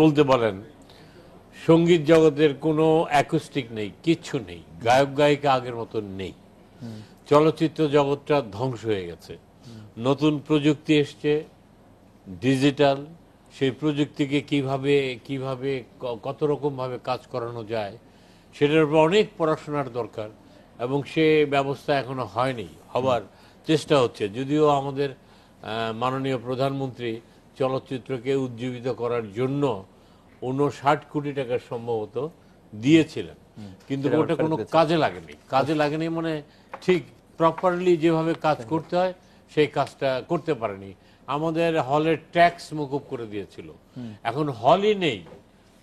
বলতে পারেন সঙ্গীত জগতের কোনো অ্যাকুস্টিক নেই, কিচ্ছু নেই, গায়ক গায়িকা আগের মতো নেই। চলচ্চিত্র জগৎটা ধ্বংস হয়ে গেছে। নতুন প্রযুক্তি এসছে, ডিজিটাল, সেই প্রযুক্তিকে কিভাবে কিভাবে কত রকমভাবে কাজ করানো যায় সেটার উপর অনেক পড়াশোনার দরকার, এবং সে ব্যবস্থা এখনো হয়নি, হবার চেষ্টা হচ্ছে। যদিও আমাদের মাননীয় প্রধানমন্ত্রী চলচ্চিত্রকে উজ্জীবিত করার জন্য 59 কোটি টাকা সম্ভবত দিয়েছিলেন, কিন্তু ওটা কোনো কাজে লাগেনি মানে ঠিক প্রপারলি যেভাবে কাজ করতে হয় সেই কাজটা করতে পারেনি। আমাদের হলের ট্যাক্স মকুব করে দিয়েছিল, এখন হলই নেই,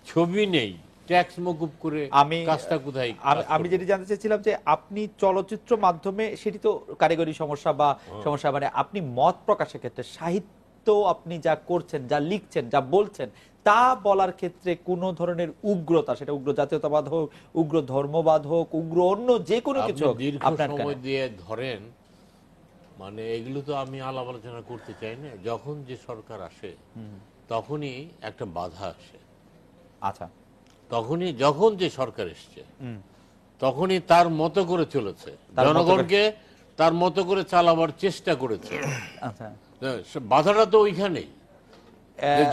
ছবি নেই, ট্যাক্স মকুব করে কাজটা কোথায়? আমি যেটি জানতে চাইছিলাম যে আপনি চলচ্চিত্র মাধ্যমে, সেটি তো কারিগরি সমস্যা বা সমস্যা, মানে আপনি মত প্রকাশের ক্ষেত্রে সাহিত্য আপনি যা করছেন, যা লিখছেন, যা বলছেন, তা বলার ক্ষেত্রে কোন ধরনের উগ্রতা, সেটা উগ্র জাতীয়তাবাদ হোক, উগ্র ধর্মবাদ হোক, উগ্র অন্য যে কোনো কিছু হোক, দীর্ঘ সময় দিয়ে ধরেন, মানে এগুলো তো আমি আলাপ আলোচনা করতে চাই না। যখন যে সরকার আসে তখনই একটা বাধা আসে। আচ্ছা, তখনই যখন যে সরকার এসছে তখনই তার মতো করে চলেছে, জনগণকে তার মতো করে চালাবার চেষ্টা করেছে। আচ্ছা, বাধাটা তো ওইখানেই,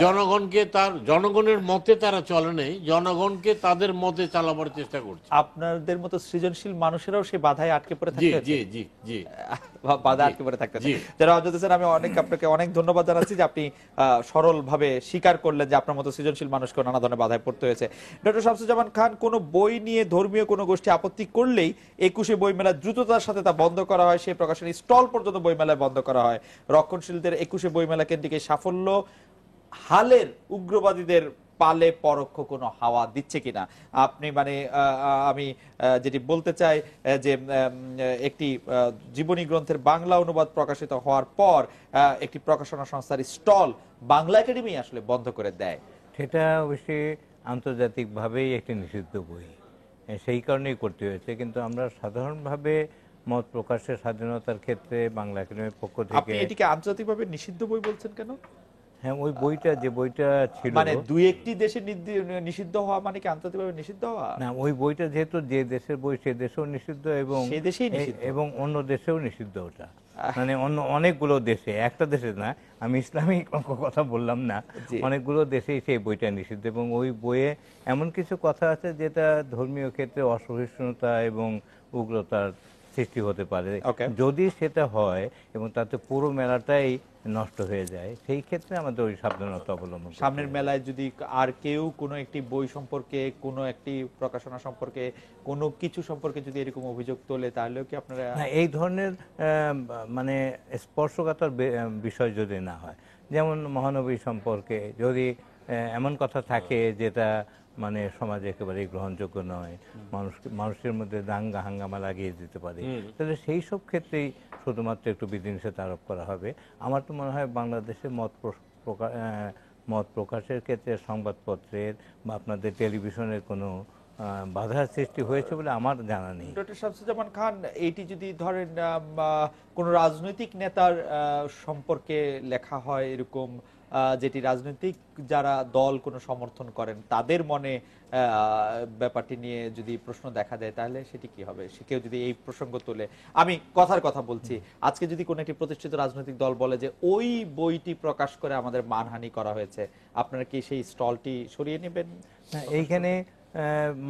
জনগণকে তার জনগণের মতে তারা চলে নেই, জনগণকে তাদের মতে চালাবার চেষ্টা করছে। আপনাদের মতো সৃজনশীল মানুষেরাও সেই বাধায় আটকে পড়ে থাকতে জি জি জি বাধা আটকে পড়ে থাকতে। যারা অযোধ্যা স্যার, আমি আপনাকে অনেক ধন্যবাদ জানাচ্ছি যে আপনি সরল ভাবে স্বীকার করলেন যে আপনার মতো সৃজনশীল মানুষকে নানা ধরনের বাধায় পড়তে হয়েছে। ডক্টর শামসুজ্জামান খান, কোন বই নিয়ে ধর্মীয় কোনো গোষ্ঠী আপত্তি করলেই 21শে বইমেলা দ্রুততার সাথে তা বন্ধ করা হয়, সেই প্রকাশনী স্টল পর্যন্ত বইমেলায় বন্ধ করা হয়। রক্ষণশীলদের 21শে বইমেলা কেন্দ্রিক সাফল্য হালের উগ্রবাদীদের পালে পরোক্ষ কোনো হাওয়া দিচ্ছে কিনা? আপনি মানে আমি যেটি বলতে চাই যে একটি জীবনী গ্রন্থের বাংলা অনুবাদ প্রকাশিত হওয়ার পর একটি প্রকাশনা সংস্থার স্টল বাংলা একাডেমি আসলে বন্ধ করে দেয়, সেটা অবশ্যই আন্তর্জাতিকভাবেই একটি নিষিদ্ধ বই, সেই কারণেই করতে হয়েছে। কিন্তু আমরা সাধারণভাবে মত প্রকাশের স্বাধীনতার ক্ষেত্রে বাংলা একাডেমির পক্ষ থেকে। আপনি এটিকে আন্তর্জাতিকভাবে নিষিদ্ধ বই বলছেন কেন? হ্যাঁ, ওই বইটা, যে বইটা ছিল, মানে দুই একটি দেশে নিষিদ্ধ হওয়া মানে কি আন্তর্জাতিকভাবে নিষিদ্ধ হওয়া না, ওই বইটা যেহেতু যে দেশের বই সে দেশেও নিষিদ্ধ, এবং অন্য দেশেও নিষিদ্ধ। ওটা মানে অন্য অনেকগুলো দেশে, একটা দেশে না, আমি ইসলামিক কথা বললাম না, অনেকগুলো দেশেই সেই বইটা নিষিদ্ধ। এবং ওই বইয়ে এমন কিছু কথা আছে যেটা ধর্মীয় ক্ষেত্রে অসহিষ্ণুতা এবং উগ্রতার সৃষ্টি হতে পারে। যদি সেটা হয় এবং তাতে পুরো মেলাটাই নষ্ট হয়ে যায়, সেই ক্ষেত্রে আমাদের ওই সাবধানতা অবলম্বন। সামনের মেলায় যদি আর কেউ কোনো একটি বই সম্পর্কে, কোনো একটি প্রকাশনা সম্পর্কে, কোনো কিছু সম্পর্কে যদি এরকম অভিযোগ তোলে, তাহলেও কি আপনারা এই ধরনের মানে স্পর্শকাতর বিষয় যদি না হয়, যেমন মহানবী সম্পর্কে যদি এমন কথা থাকে যেটা মানে সমাজে একেবারেই গ্রহণযোগ্য নয়, মানুষের মধ্যে দাঙ্গা হাঙ্গামা লাগিয়ে দিতে পারে, তাহলে সেই সব ক্ষেত্রেই শুধুমাত্র একটু বিধিনিষেধ আরোপ করা হবে। আমার তো মনে হয় বাংলাদেশে মত প্রকাশের ক্ষেত্রে সংবাদপত্রের বা আপনাদের টেলিভিশনের কোনো বাধার সৃষ্টি হয়েছে বলে আমার জানা নেই। ডক্টর শামসুজ্জামান খান, এটি যদি ধরেন কোন রাজনৈতিক নেতার সম্পর্কে লেখা হয় এরকম, যেটি রাজনৈতিক যারা দল কোনো সমর্থন করেন তাদের মনে ব্যাপারটি নিয়ে যদি প্রশ্ন দেখা দেয়, তাহলে সেটি কি হবে? সে কেউ যদি এই প্রসঙ্গ তোলে, আমি কথার কথা বলছি, আজকে যদি কোনো একটি প্রতিষ্ঠিত রাজনৈতিক দল বলে যে ওই বইটি প্রকাশ করে আমাদের মানহানি করা হয়েছে, আপনারা কি সেই স্টলটি সরিয়ে নেবেন? এইখানে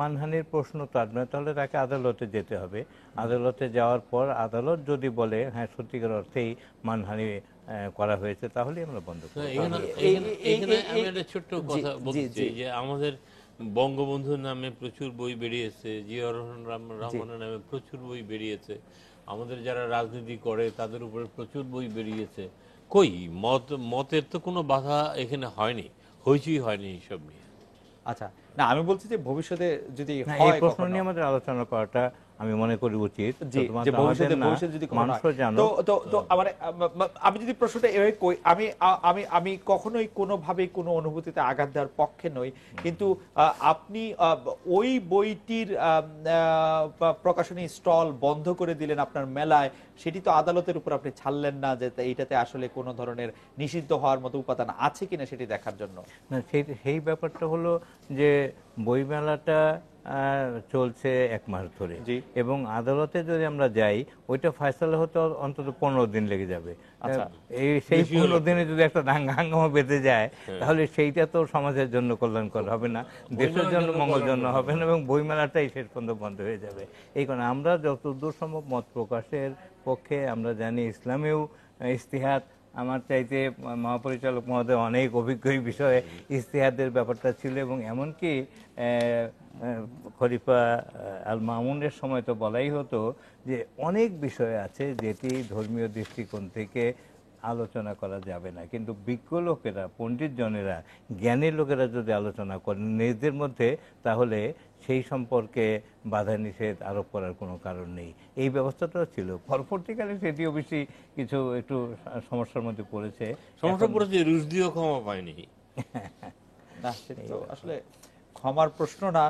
মানহানির প্রশ্ন তো আর নয়, তাহলে তাকে আদালতে যেতে হবে। আদালতে যাওয়ার পর আদালত যদি বলে হ্যাঁ সত্যিকার অর্থেই মানহানি করা হয়েছে, তাহলে আমরা বন্ধ করব। আমি একটা ছোট্ট কথা বলতে চাই যে আমাদের বঙ্গবন্ধুর নামে প্রচুর বই বেরিয়েছে, জিয়াউর রহমানের নামে প্রচুর বই বেরিয়েছে, আমাদের যারা রাজনীতি করে তাদের উপরে প্রচুর বই বেরিয়েছে। কই মতের তো কোনো বাধা এখানে হয়নি, হইচই হয়নি এইসব নিয়ে। আচ্ছা, না আমি বলছি যে ভবিষ্যতে যদি না, এই হয় প্রশ্ন কখনো, নিয়ে আমাদের আলোচনা করাটা আমি মনে করি উচিত, জি, শুধুমাত্র যে আমাদের না, ভবিষ্যতে যদি কখনো হয়। মানুষও জানো। তো আমি যদি প্রশ্নটা এভাবে কই, আমি কখনোই কোনোভাবেই কোনো অনুভূতিতে আঘাত দেওয়ার পক্ষে নই, কিন্তু আপনি ওই বইটির প্রকাশনী স্টল বন্ধ করে দিলেন আপনার মেলায়, সেটি তো আদালতের উপর আপনি ছাড়লেন না যে এইটাতে আসলে কোনো ধরনের নিষিদ্ধ হওয়ার মতো উপাদান আছে কিনা সেটি দেখার জন্য। না, সেই ব্যাপারটা হলো যে বইমেলাটা চলছে 1 মাস ধরে, জি। এবং আদালতে যদি আমরা যাই ওইটা ফয়সালা হতে অন্তত 15 দিন লেগে যাবে। আচ্ছা। সেই 15 দিনে যদি একটা হাঙ্গামা বেঁধে যায়, তাহলে সেইটা তো সমাজের জন্য কল্যাণকর হবে না, দেশের জন্য মঙ্গলজন্য হবে না, এবং বইমেলাটাই শেষ পর্যন্ত বন্ধ হয়ে যাবে। এই কারণে আমরা যতদূর সম্ভব মত প্রকাশের পক্ষে। আমরা জানি ইসলামেও ইজতিহাদ, আমার চাইতে মহাপরিচালক মহোদয় অনেক অভিজ্ঞ এই বিষয়ে, ইজতিহাদের ব্যাপারটা ছিল, এবং এমনকি খলিফা আল মামুনের সময় তো বলাই হতো যে অনেক বিষয় আছে যেটি ধর্মীয় দৃষ্টিকোণ থেকে আলোচনা করা যাবে না, কিন্তু বিজ্ঞ লোকেরা, পণ্ডিত জনেরা, জ্ঞানী লোকেরা যদি আলোচনা করেন নিজেদের মধ্যে, তাহলে সেই সম্পর্কে বাধা নিষেধ আরোপ করার কোনো কারণ নেই। এই ব্যবস্থাটাও ছিল। পরবর্তীকালে সেটিও বেশি কিছু একটু সমস্যার মধ্যে পড়েছে। সমস্যা পড়েছে, রুশদিও ক্ষমা পায়নি। না, সেটা তো আসলে ক্ষমার প্রশ্ন না।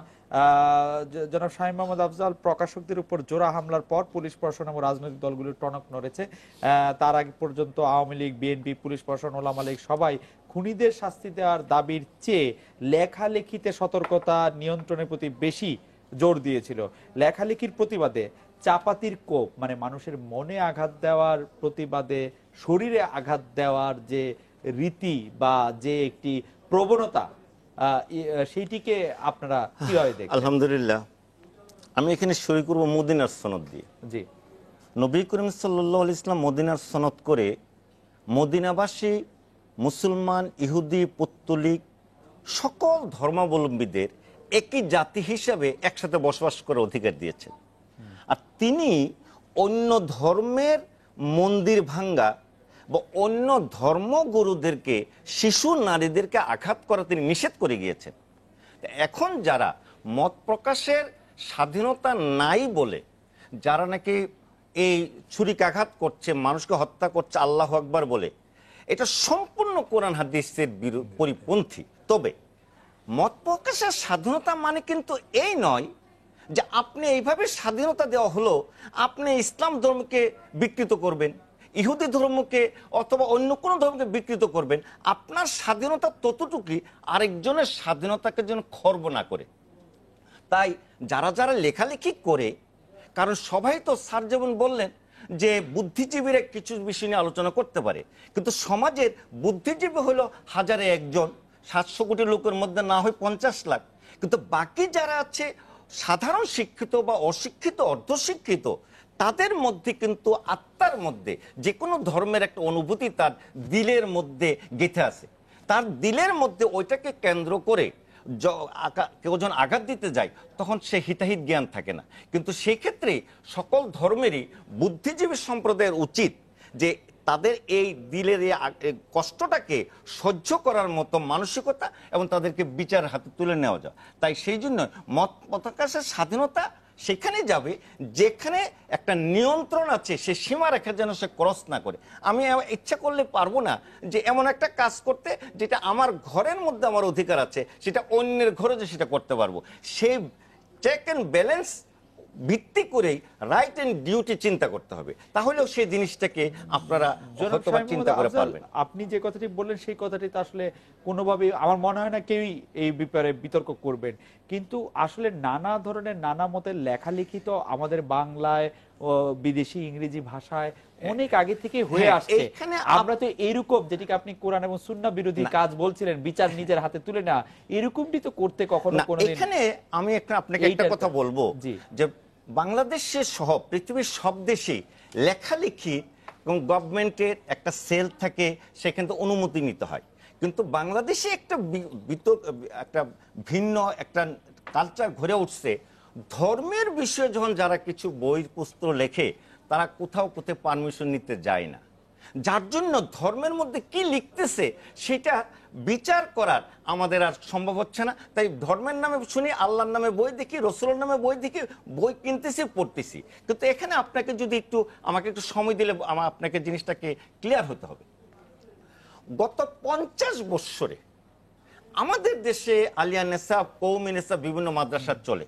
জনাব শামীম মোহাম্মদ আফজাল, প্রকাশকদের উপর জোড়া হামলার পর পুলিশ প্রশাসন এবং রাজনৈতিক দলগুলোর টনক নড়েছে। তার আগে পর্যন্ত আওয়ামী লীগ, বিএনপি, পুলিশ প্রশাসন, ওলামা লীগ সবাই খুনিদের শাস্তি দেওয়ার দাবির চেয়ে লেখালেখিতে সতর্কতা নিয়ন্ত্রণের প্রতি বেশি জোর দিয়েছিল। লেখালেখির প্রতিবাদে চাপাতির কোপ, মানে মানুষের মনে আঘাত দেওয়ার প্রতিবাদে শরীরে আঘাত দেওয়ার যে রীতি বা যে একটি প্রবণতা, সেইটিকে আপনারা কিভাবে দেখেন? আলহামদুলিল্লাহ, আমি এখানে শুরু করব মদিনার সনদ দিয়ে। জি। নবী করিম সাল্লাল্লাহু আলাইহি ওয়াসাল্লাম মদিনার সনদ করে মদিনাবাসী মুসলমান, ইহুদি, পৌত্তলিক সকল ধর্মাবলম্বীদের একই জাতি হিসাবে একসাথে বসবাস করার অধিকার দিয়েছেন। আর তিনি অন্য ধর্মের মন্দির ভাঙ্গা বা অন্য ধর্মগুরুদেরকে, শিশু নারীদেরকে আঘাত করা তিনি নিষেধ করে গিয়েছেন। এখন যারা মত প্রকাশের স্বাধীনতা নাই বলে যারা নাকি এই ছুরিকাঘাত করছে, মানুষকে হত্যা করছে আল্লাহু আকবার বলে, এটা সম্পূর্ণ কোরআন হাদিসের পরিপন্থী। তবে মত প্রকাশের স্বাধীনতা মানে কিন্তু এই নয় যে আপনি এইভাবে স্বাধীনতা দেওয়া হলো, আপনি ইসলাম ধর্মকে বিকৃত করবেন, ইহুদি ধর্মকে অথবা অন্য কোনো ধর্মকে বিকৃত করবেন। আপনার স্বাধীনতা ততটুকুই, আরেকজনের স্বাধীনতাকে যেন খর্ব না করে। তাই যারা যারা লেখালেখি করে, কারণ সবাই তো স্যার যেমন বললেন যে বুদ্ধিজীবীরা কিছু বিষয় নিয়ে আলোচনা করতে পারে, কিন্তু সমাজের বুদ্ধিজীবী হলো 1001 জন, 700 কোটি লোকের মধ্যে না হয় 50 লাখ, কিন্তু বাকি যারা আছে সাধারণ শিক্ষিত বা অশিক্ষিত, অর্ধশিক্ষিত, তাদের মধ্যে কিন্তু আত্মার মধ্যে যে কোনো ধর্মের একটা অনুভূতি তার দিলের মধ্যে গেঁথে আছে। তার দিলের মধ্যে ওইটাকে কেন্দ্র করে কেউ যখন আঘাত দিতে যায় তখন সে হিতাহিত জ্ঞান থাকে না। কিন্তু সেই ক্ষেত্রে সকল ধর্মেরই বুদ্ধিজীবী সম্প্রদায়ের উচিত যে তাদের এই দিলের এই কষ্টটাকে সহ্য করার মতো মানসিকতা এবং তাদেরকে বিচার হাতে তুলে নেওয়া যায়। তাই সেই জন্য মত প্রকাশের স্বাধীনতা সেখানে যাবে যেখানে একটা নিয়ন্ত্রণ আছে, সে সীমা রেখা যেন সে ক্রস না করে। আমি ইচ্ছা করলে পারবো না যে এমন একটা কাজ করতে যেটা আমার ঘরের মধ্যে আমার অধিকার আছে সেটা অন্যের ঘরে যে সেটা করতে পারবো। সেই চেক অ্যান্ড ব্যালেন্স ভিত্তি করেই রাইট এন্ড ডিউটি চিন্তা করতে হবে, তাহলেও সেই জিনিসটাকে আপনারা চিন্তা করে পারবেন। আপনি যে কথাটি বললেন সেই কথাটি তো আসলে কোনোভাবেই আমার মনে হয় না কেউই এই ব্যাপারে বিতর্ক করবেন, কিন্তু আসলে নানা ধরনের নানা মতের লেখালেখি তো আমাদের বাংলায় ও বিদেশি ইংরেজি ভাষায় অনেক আগে থেকে হয়ে আসছে। আমরা তো এরকম, যেটিকে আপনি কোরআন এবং সুন্নাহ বিরোধী কাজ বলছিলেন, বিচার নিজের হাতে তুলে না, এরকমটি তো করতে কখনো কোনোদিন। এখানে আমি আপনাকে একটা কথা বলবো যে বাংলাদেশে সহ পৃথিবীর সব দেশে লেখালেখি এবং গভর্নমেন্টের একটা সেল থাকে, সেখান থেকে অনুমতি নিতে হয়। কিন্তু বাংলাদেশে একটা ভিন্ন একটা কালচার ঘুরে উঠছে। ধর্মের বিষয়ে যখন যারা কিছু বই পুস্তক লেখে তারা কোথাও পারমিশন নিতে যায় না। যার জন্য ধর্মের মধ্যে কি লিখতেছে সেটা বিচার করার আমাদের আর সম্ভব হচ্ছে না। তাই ধর্মের নামে শুনি, আল্লাহর নামে বই দেখি, রসুলের নামে বই দেখি, বই কিনতেছি, পড়তেছি। কিন্তু এখানে আপনাকে যদি আমাকে একটু সময় দিলে আপনাকে জিনিসটাকে ক্লিয়ার হতে হবে। গত 50 বৎসরে আমাদের দেশে আলিয়া নেসা, কওমি নেসা বিভিন্ন মাদ্রাসা চলে।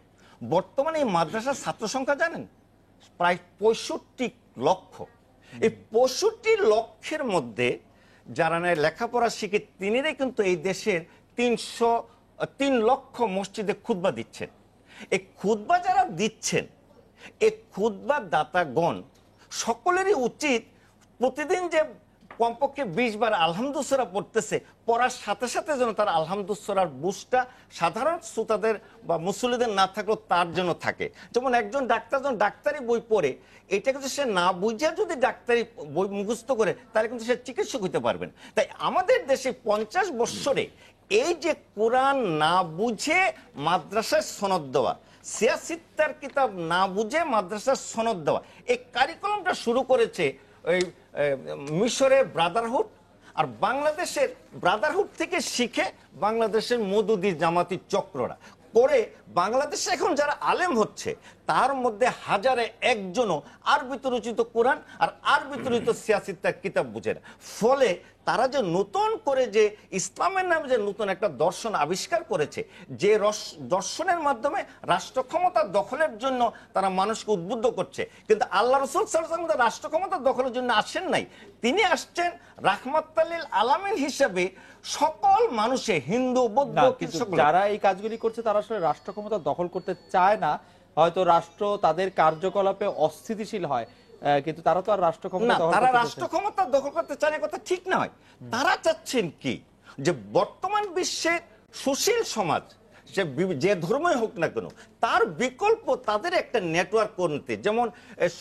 বর্তমানে এই মাদ্রাসার ছাত্র সংখ্যা জানেন প্রায় 65 লক্ষ। এই 65 লক্ষের মধ্যে যারা লেখাপড়া শিখে তিনিরাই কিন্তু এই দেশের 303 লক্ষ মসজিদে খুতবা দিচ্ছেন। এই খুতবা যারা দিচ্ছেন, এই খুতবা দাতাগণ সকলেরই উচিত প্রতিদিন যে কমপক্ষে 20 বার আলহামদুসরা পড়তেছে, পড়ার সাথে সাথে যেন তার আলহামদুসরার বুঝটা সাধারণ শ্রোতাদের বা মুসল্লিদের না থাকলেও তার জন্য থাকে। যেমন একজন ডাক্তার যখন ডাক্তারি বই পড়ে, এটা কিন্তু সে না বুঝে যদি ডাক্তারি বই মুখস্থ করে তাহলে কিন্তু সে চিকিৎসক হতে পারবেন। তাই আমাদের দেশে 50 বৎসরে এই যে কোরআন না বুঝে মাদ্রাসায় সনদ দেওয়া, সিয়াসিত্তার কিতাব না বুঝে মাদ্রাসার সনদ দেওয়া, এই কারিকুলামটা শুরু করেছে ওই মিশরের ব্রাদারহুড, আর বাংলাদেশের ব্রাদারহুড থেকে শিখে বাংলাদেশের মওদুদি জামাতি চক্ররা করে বাংলাদেশে এখন যারা আলেম হচ্ছে তার মধ্যে হাজারে একজনও আরবিতে রচিত কোরআন আর আরবিতে রচিত সিয়াসিত্তার কিতাব বুঝে না। ফলে তারা যে নতুন করে যে ইসলামের নামে যে নতুন একটা দর্শন আবিষ্কার করেছে, যে দর্শনের মাধ্যমে রাষ্ট্র ক্ষমতা দখলের জন্য তারা মানুষকে উদ্বুদ্ধ করছে, কিন্তু আল্লাহ রাসূল সাল্লাল্লাহু আলাইহি ওয়াসাল্লাম রাষ্ট্র ক্ষমতা দখলের জন্য আসেন নাই। তিনি আসছেন রাহমাতাল লিল আলামিন হিসেবে সকল মানুষে, হিন্দু, বৌদ্ধ, যারা এই কাজগুলি করছে তারা আসলে রাষ্ট্র ক্ষমতা দখল করতে চায় না। হয়তো রাষ্ট্র তাদের কার্যকলাপে অস্থিতিশীল হয়, কিন্তু তারা তো আর রাষ্ট্র ক্ষমতা দখল করতে চায় না, কথা ঠিক নয়। তারা চাচ্ছেন কি, যে বর্তমান বিশ্বের সুশীল সমাজ যে ধর্মই হোক না কেন তার বিকল্প তাদের একটা নেটওয়ার্ক করতে, যেমন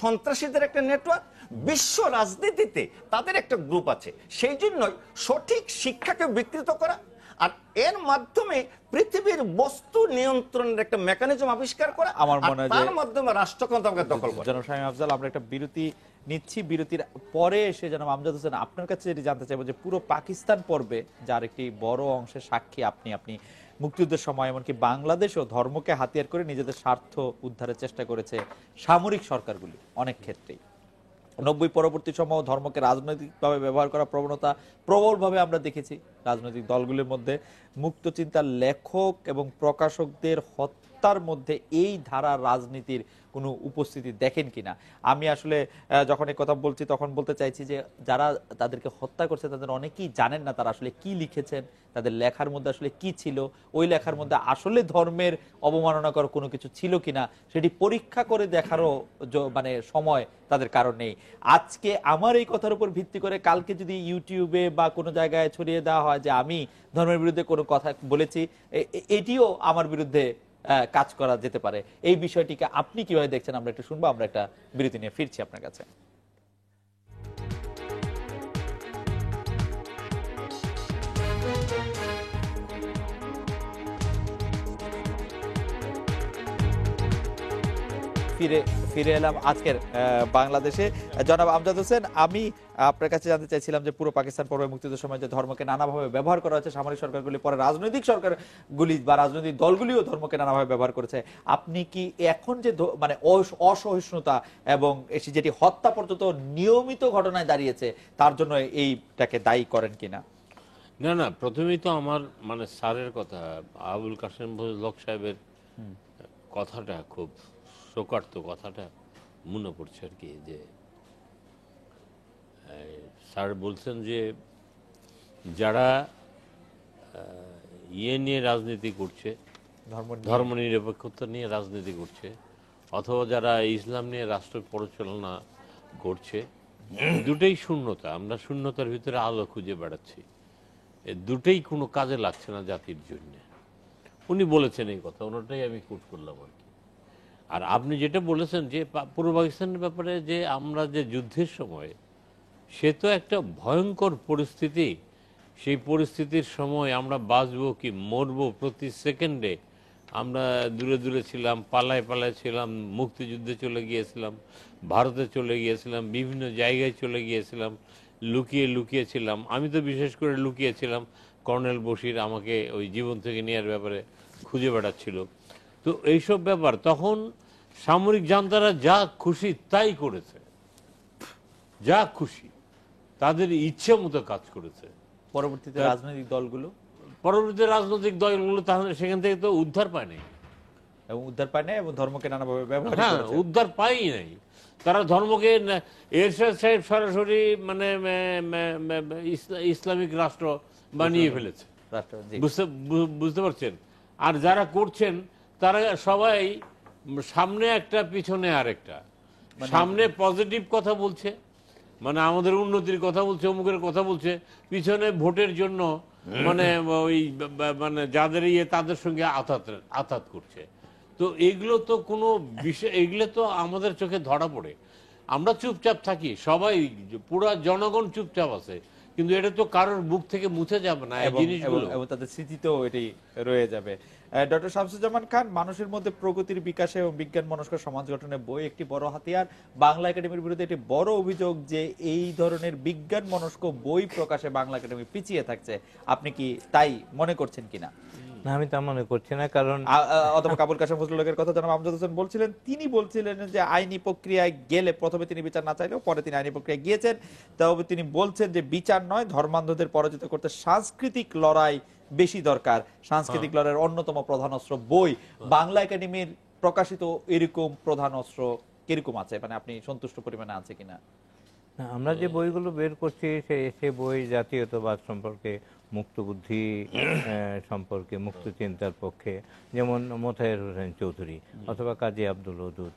সন্ত্রাসীদের একটা নেটওয়ার্ক, বিশ্ব রাজনীতিতে তাদের একটা গ্রুপ আছে। সেই জন্যই সঠিক শিক্ষাকে বিকৃত করা আর এর মাধ্যমে পৃথিবীর বস্তু নিয়ন্ত্রণের একটা মেকানিজম আবিষ্কার করা, আমার মনে হয় তার মাধ্যমে রাষ্ট্র ক্ষমতাকে দখল করা। জনাব শামীম আফজাল, আমরা একটা বিরতি নিচ্ছি। বিরতির পরে এসে জনাব আমজাদ হোসেন, আপনার কাছে যেটি জানতে চাইবো যে পুরো পাকিস্তান পর্বে যার একটি বড় অংশের সাক্ষী আপনি মুক্তিযুদ্ধের সময় এমনকি বাংলাদেশও ধর্মকে হাতিয়ার করে নিজেদের স্বার্থ উদ্ধারের চেষ্টা করেছে সামরিক সরকারগুলি অনেক ক্ষেত্রেই। 90 পরবর্তী সময় ধর্মকে রাজনৈতিকভাবে ব্যবহার করার প্রবণতা প্রবলভাবে আমরা দেখেছি রাজনৈতিক দলগুলির মধ্যে। মুক্ত চিন্তার লেখক এবং প্রকাশকদের হত্যার মধ্যে এই ধারা রাজনীতির কোনো উপস্থিতি দেখেন কিনা? আমি আসলে যখন এই কথা বলছি তখন বলতে চাইছি যে যারা তাদেরকে হত্যা করছে তাদের অনেকেই জানেন না তারা আসলে কি লিখেছেন, তাদের লেখার মধ্যে আসলে কি ছিল, ওই লেখার মধ্যে আসলে ধর্মের অবমাননা করার কোনো কিছু ছিল কিনা সেটি পরীক্ষা করে দেখারও মানে সময় তাদের কারণ নেই। আজকে আমার এই কথার উপর ভিত্তি করে কালকে যদি ইউটিউবে বা কোনো জায়গায় ছড়িয়ে দেওয়া হয় যে আমি ধর্মের বিরুদ্ধে কোনো কথা বলেছি, এটিও আমার বিরুদ্ধে কাজ করা যেতে পারে। এই বিষয়টিকে আপনি কিভাবে দেখছেন আমরা একটু শুনবো। আমরা একটা বিরতি নিয়ে ফিরছি আপনার কাছে। ফিরে এলাম আজকের বাংলাদেশে। জনাব আমজাদ হোসেন, আমি আপনার কাছে জানতে চাইছিলাম যে পুরো পাকিস্তান পর্বে মুক্তিযুদ্ধের সময় যে ধর্মকে নানাভাবে ব্যবহার করা হয়েছে সামরিক সরকারগুলি, পরে রাজনৈতিক সরকারগুলি বা রাজনৈতিক দলগুলিও ধর্মকে নানাভাবে ব্যবহার করেছে, আপনি কি এখন যে মানে অসহিষ্ণুতা এবং যেটি হত্যা পর্যন্ত নিয়মিত ঘটনায় দাঁড়িয়েছে তার জন্য এইটাকে দায়ী করেন কিনা? না, প্রথমেই তো আমার মানে স্যারের কথা, আবুল কাসেম ভজলক সাহেবের কথাটা খুব শোকার্ত কথাটা মনে পড়ছে আর কি, যে স্যার বলছেন যে যারা নিয়ে রাজনীতি করছে, ধর্ম নিরপেক্ষতা নিয়ে রাজনীতি করছে, অথবা যারা ইসলাম নিয়ে রাষ্ট্র পরিচালনা করছে, দুটোই শূন্যতা। আমরা শূন্যতার ভিতরে আলো খুঁজে বেড়াচ্ছি, দুটোই কোনো কাজে লাগছে না জাতির জন্য। উনি বলেছেন এই কথা, ওনাটাই আমি কোট করলাম আর কি। আর আপনি যেটা বলেছেন যে পূর্ব পাকিস্তানের ব্যাপারে, যে আমরা যে যুদ্ধের সময়, সে তো একটা ভয়ঙ্কর পরিস্থিতি। সেই পরিস্থিতির সময় আমরা বাঁচবো কি মরবো প্রতি সেকেন্ডে আমরা দূরে দূরে ছিলাম, পালায় ছিলাম, মুক্তিযুদ্ধে চলে গিয়েছিলাম, ভারতে চলে গিয়েছিলাম, বিভিন্ন জায়গায় চলে গিয়েছিলাম, লুকিয়ে লুকিয়েছিলাম, আমি তো বিশেষ করে লুকিয়েছিলাম, কর্নেল বশির আমাকে ওই জীবন থেকে নেওয়ার ব্যাপারে খুঁজে বেড়াচ্ছিল। তো এইসব ব্যাপার তখন সামরিক জান্তারা যা খুশি তাই করেছে, যা খুশি তাদের ইচ্ছে মতো কাজ করেছে। পরবর্তীতে রাজনৈতিক দলগুলো তাহলে সেখান থেকে তো উদ্ধার পায় নাই, এবং উদ্ধার পায় নাই এবং ধর্মকে নানাভাবে ব্যবহার হ্যাঁ করেছে। উদ্ধার পাই নাই। তারা ধর্মকে এরশাদ সাহেব সরাসরি মানে ইসলামিক রাষ্ট্র বানিয়ে ফেলেছে, বুঝতে পারছেন। আর যারা করছেন তারা সবাই সামনে একটা পিছনে আরেকটা, সামনে পজিটিভ কথা বলছে, মানে আমাদের উন্নতির কথা বলছে, অমুকের কথা বলছে, পিছনে ভোটের জন্য মানে ওই মানে যাদের তাদের সঙ্গে আঘাত করছে। তো এগুলো তো কোনো বিষয়, এগুলো তো আমাদের চোখে ধরা পড়ে, আমরা চুপচাপ থাকি, সবাই পুরা জনগণ চুপচাপ আছে, কিন্তু এটা তো কারোর বুক থেকে মুছে যাবে না এই জিনিসগুলো, এবং তাদের স্মৃতিতেও এটি রয়ে যাবে। ডক্টর শামসুজ্জামান খান, মানুষের মধ্যে প্রগতির বিকাশে এবং বিজ্ঞান মনস্ক সমাজ গঠনে বই একটি বড় হাতিয়ার। বাংলা একাডেমির বিরুদ্ধে একটি বড় অভিযোগ যে এই ধরনের বিজ্ঞান মনস্ক বই প্রকাশে বাংলা একাডেমি পিছিয়ে থাকছে, আপনি কি তাই মনে করছেন কিনা? না, আমি তা মনে করছি না, কারণ অথবা আবুল কাশেম ফজলুল হকের কথা জনাব আমজাদ হোসেন বলছিলেন, তিনি বলছিলেন যে আইনি প্রক্রিয়ায় গেলে, প্রথমে তিনি বিচার না চাইলেও পরে তিনি আইনি প্রক্রিয়ায় গিয়েছেন, তবে তিনি বলছেন যে বিচার নয়, ধর্মান্ধদের পরাজিত করতে সাংস্কৃতিক লড়াই বেশি দরকার। সাংস্কৃতিক লড়াইয়ের অন্যতম প্রধান অস্ত্র বই। বাংলা একাডেমির প্রকাশিত এরকম প্রধান অস্ত্র কিরকম আছে, মানে আপনি সন্তুষ্ট পরিমাণে আছে কিনা? আমরা যে বইগুলো বের করছি সে বই জাতীয়তাবাদ সম্পর্কে, মুক্ত বুদ্ধি সম্পর্কে, মুক্ত চিন্তার পক্ষে, যেমন মোতাহের হোসেন চৌধুরী অথবা কাজী আব্দুল ওদুদ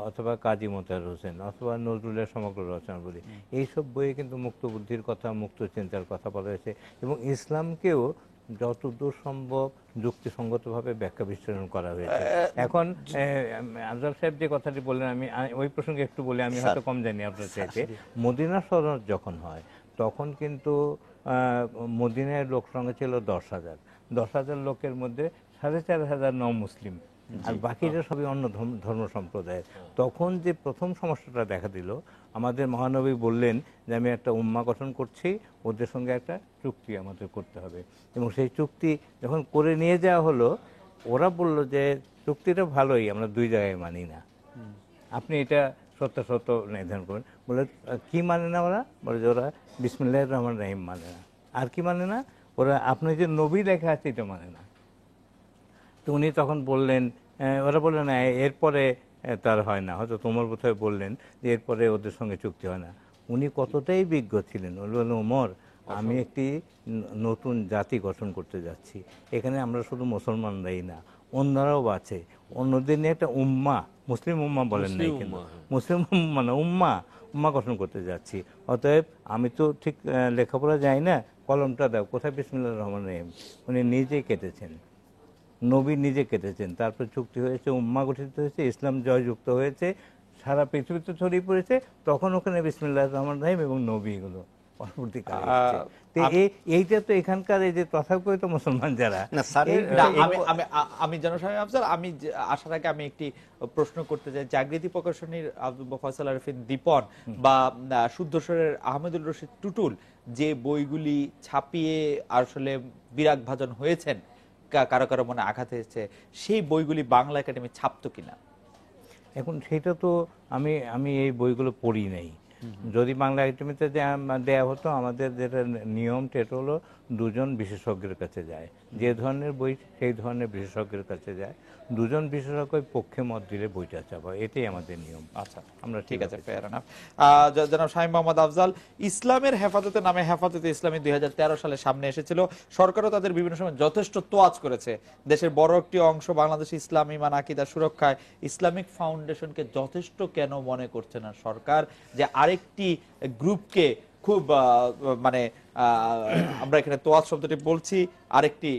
অথবা কাজী মোতাহের হোসেন অথবা নজরুলের সমগ্র রচনাবলী, এইসব বইয়ে কিন্তু মুক্ত বুদ্ধির কথা, মুক্ত চিন্তার কথা বলা হয়েছে, এবং ইসলামকেও যতদূর সম্ভব যুক্তিসঙ্গতভাবে ব্যাখ্যা বিশ্লেষণ করা হয়েছে। এখন আফজাল সাহেব যে কথাটি বললেন, আমি ওই প্রসঙ্গে একটু বলি, আমি হয়তো কম জানি আপনার চাইতে। মদিনা শরৎ যখন হয় তখন কিন্তু মদিনার লোক সংখ্যা ছিল 10,000। 10,000 লোকের মধ্যে 4,500 মুসলিম, আর বাকিরা সবই অন্য ধর্ম সম্প্রদায়ের। তখন যে প্রথম সমস্যাটা দেখা দিল, আমাদের মহানবী বললেন যে আমি একটা উম্মাহ গঠন করছি, ওদের সঙ্গে একটা চুক্তি আমাদের করতে হবে, এবং সেই চুক্তি যখন করে নিয়ে যাওয়া হলো, ওরা বলল যে চুক্তিটা ভালোই, আমরা 2 জায়গায় মানি না, আপনি এটা সত্য নির্ধারণ করবেন। বলে কি মানে না ওরা? বলে যে ওরা বিসমিল্লাহির রহমানির রহিম মানে না। আর কি মানে না? ওরা আপনি যে নবী লেখা আছে এটা মানে না। তো উনি তখন বললেন, ওরা বললেন না এরপরে তার হয় না, হয়তো তোমার বোধহয় বললেন যে এরপরে ওদের সঙ্গে চুক্তি হয় না। উনি কতটাই বিজ্ঞ ছিলেন, বললেন ওমর, আমি একটি নতুন জাতি গঠন করতে যাচ্ছি, এখানে আমরা শুধু মুসলমানরাই না, অন্যরাও আছে, অন্যদের নিয়ে একটা উম্মা, মুসলিম উম্মা বলেন নাই কেন, মুসলিম উম্মা না, উম্মা গঠন করতে যাচ্ছি। অতএব আমি তো ঠিক লেখাপড়া যাই না, কলমটা দাও, কোথায় বিসমিল্লাহির রহমানির রহিম? উনি নিজেই কেটেছেন, নবী নিজে কেটেছেন, তারপর চুক্তি হয়েছে, উম্মা গঠিত হয়েছে, ইসলাম জয়যুক্ত হয়েছে, সারা পৃথিবীতে ছড়িয়ে পড়েছে, তখন ওখানে বিসমিল্লাহির রহমানির রহিম এবং নবী এগুলো পরবর্তীকালে এসেছে। এইটা তো এখানকার এই যে তথাকথিত মুসলমান যারা, আমি জনসাধারণ আফজাল, আমি আসার আগে আমি একটি প্রশ্ন করতে চাই। জাগৃতি প্রকাশনীর আব্দুল ফয়সাল আরিফিন দীপন বা শুদ্ধস্বরের আহমেদুল রশিদ টুটুল যে বইগুলি ছাপিয়ে আসলে বিরাগ ভাজন হয়েছেন, কারো কারো মনে আঘাত হয়েছে, সেই বইগুলি বাংলা একাডেমি ছাপতো কিনা? এখন সেটা তো আমি এই বইগুলো পড়ি নাই। যদি বাংলা একাডেমিতে দেয়া হতো, আমাদের যেটা নিয়ম সেটা হলো 2 জন বিশেষজ্ঞের কাছে যায়, যে ধরনের বই সেই ধরনের বিশেষজ্ঞের কাছে যায়, 2 জন বিশেষজ্ঞের পক্ষে মত দিলে বইটা চাপা, এটাই আমাদের নিয়ম। আচ্ছা, আমরা ঠিক আছে, ফেয়ার এনাফ। জনাব শামীম মোহাম্মদ আফজাল, ইসলামের হেফাজতের নামে হেফাজতে ইসলামী 2013 সালে সামনে এসেছিল, সরকারও তাদের বিভিন্ন সময় যথেষ্ট তোয়াজ করেছে। দেশের বড় একটি অংশ বাংলাদেশ ইসলাম ঈমান আকীদা সুরক্ষায় ইসলামিক ফাউন্ডেশনকে যথেষ্ট কেন মনে করছে না সরকার, যে আরেকটি গ্রুপকে খুব মানে আমরা এখানে তোয়াজ শব্দটি বলছি, আরেকটি